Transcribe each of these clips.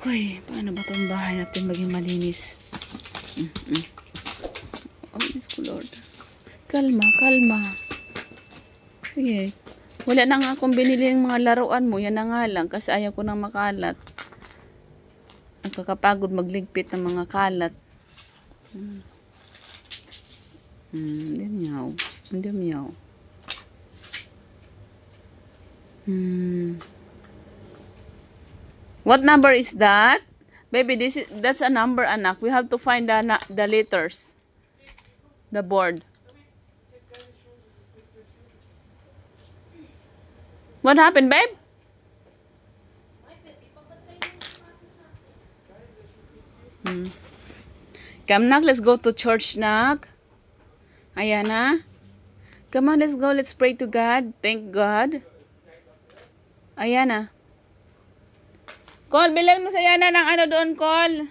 Okay, paano ba itong bahay natin maging malinis? Oh, Diyos ko Lord. Kalma, kalma. Sige. Wala na nga akong binili ng mga laruan mo. Yan na nga lang kasi ayaw ko nang makalat. Nakakapagod magligpit ng mga kalat. Hindi miyaw. Hindi miyaw. What number is that? Baby, that's a number, anak. We have to find the letters. The board. What happened, babe? Come, Nak. Let's go to church, Nak. Ayana. Come on, let's go. Let's pray to God. Thank God. Ayana. Call, bilhan mo sa Ayana ng ano doon, call.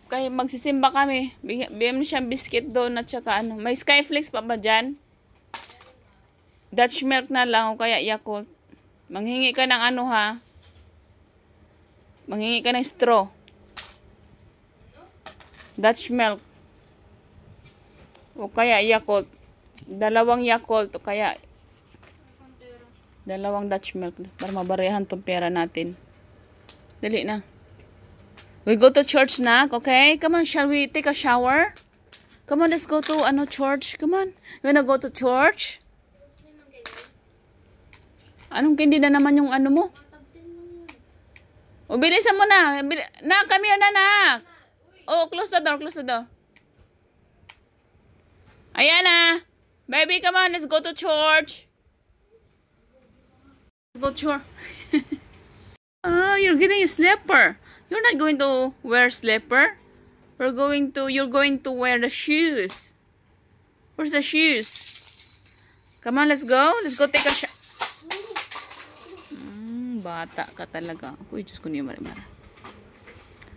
Kaya magsisimba kami. Bigyan mo siyang biscuit doon at saka ano. May Skyflakes pa ba dyan? Dutch milk na lang o kaya Yakult. Manghingi ka ng ano ha. Manghingi ka ng straw. Dutch milk. O kaya Yakult. Dalawang Yakult o kaya dalawang Dutch milk. Para mabarehan tong pera natin. Dali na. We go to church na. Okay? Come on, shall we take a shower? Come on, let's go to church. Come on. You wanna go to church? Anong hindi na naman yung ano mo? O, bilisan mo na. Na, come here na, nak. Oh, close the door, close the door. Ayan na. Baby, come on, let's go to church. Let's go to church. Oh, you're getting a slipper. You're not going to wear slipper. You're going to wear the shoes. Where's the shoes? Come on, let's go. Let's go take a shower. Bata ka talaga. Ako, Diyos ko niya marimara.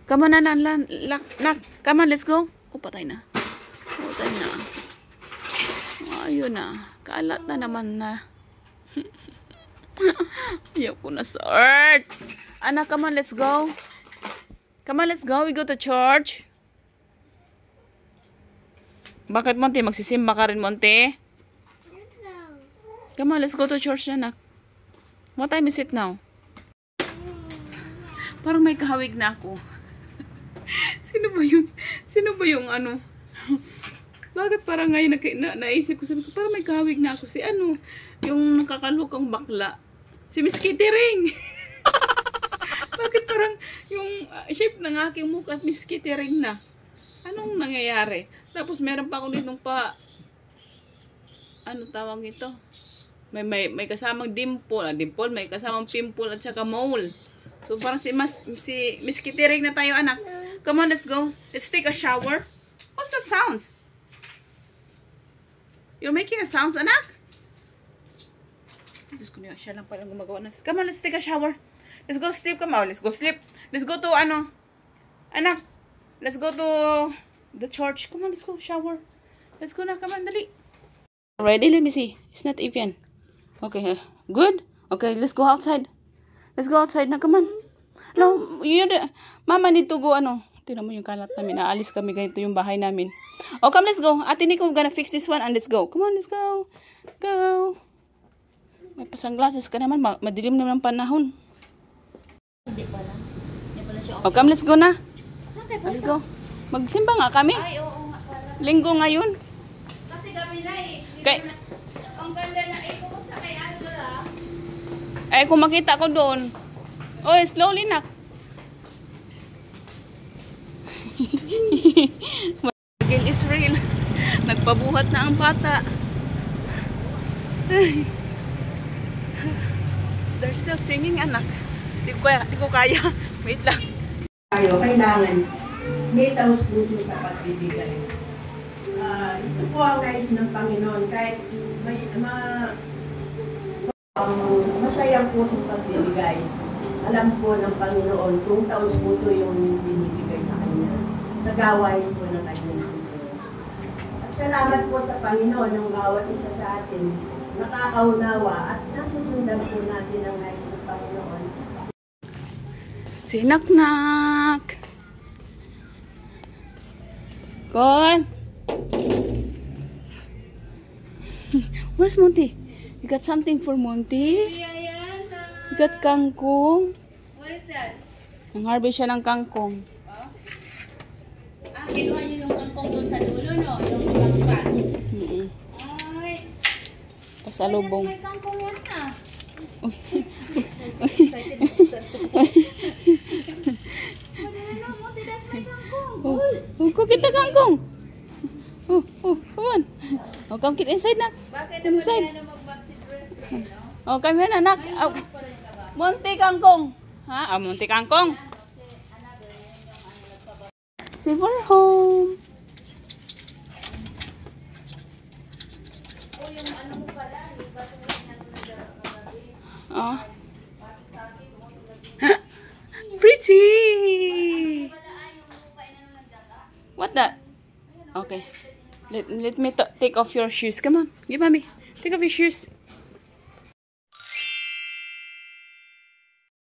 Come on, nak. Come on, let's go. Oh, patay na. Patay na. Ayun na. Kalat na naman na. Ayaw ko na sa earth. Anak, come on, let's go. Come on, let's go. We go to church. Bakit, Monty? Magsisimba ka rin, Monty? Come on, let's go to church, anak. What time is it now? Parang may kahawig na ako. Sino ba yun? Sino ba yung ano? Bakit parang ngayon naisip ko, sabi ko, parang may kahawig na ako. Si ano? Yung nakakalukang bakla. Si Miss Kitty Ring. Bakit parang yung shape ng aking mukha at Miss Kitty Ring na? Anong nangyayari? Tapos meron pa ako nitong ano tawag ito? May kasamang dimple. Dimple, may kasamang pimple at saka mole. So, parang si Miss Kitty Ring na tayo, anak. Come on, let's go. Let's take a shower. What's that sounds? You're making a sounds, anak? Diyos ko niya, siya lang palang gumagawa na. Come on, let's take a shower. Let's go sleep. Come on, let's go sleep. Let's go to, anak. Let's go to the church. Come on, let's go shower. Let's go na, come on, dali. Ready? Let me see. It's not even. Okay, good. Okay, let's go outside. Let's go outside na, come on. No, Mama need to go, Tingnan mo yung kalat namin. Naalis kami, ganito yung bahay namin. Oh, come, let's go. Ate Nico, gonna fix this one and let's go. Come on, let's go. Go. May pasanglases ka naman. Madilim naman panahon. Hindi pala. Hindi pala siya. Oh, come, let's go na. Saan kayo Let's go. Magsimba nga kami. Ay, oo nga pala. Linggo ngayon. Kasi kami na Kay, ang ganda na kumusta kay Angela? kung makita ko doon. Oh, slowly na. Magil Israel. Nagpabuhat na ang bata. They're still singing, anak. Di ko kaya. Wait lang. Tayo, kailangan may taos puso sa pagbibigay. Ito po ang nais ng Panginoon. Kahit masayang pusong pagbibigay, alam po ng Panginoon kung taos puso yung binibigay sa Kanya. Sa gawain po ng Kanya. At salamat po sa Panginoon yung bawat isa sa atin nakakaunawa at nasusundan po natin ang nais ng Panginoon. Say knock knock. Kon. Where's Monty? You got something for Monty? You got kangkong? What is that? Nang-harvest siya ng kangkong. Oh? Ah, kinuha niyo yung kangkong doon sa dulo, no? Yung pagpas. Ay. Pasalubong. May kangkong yan, ah. Oh, go get the kangkong. Oh, come on. Oh, come get inside na. Bakit Inside. naman yan mag-boxy dress eh, no? Oh, come here na, nak. Oh, Mas pala yung laga. Monty kangkong. Ha? Ah, Monty kangkong. Silver home. Oh, yung ano mo pala, yung baso mo yung ano nag-agabi. Oh. Pretty. Wala ay, yung lupa na nagdaga. What that? Okay. Let me take off your shoes. Come on. Give mommy. Take off your shoes.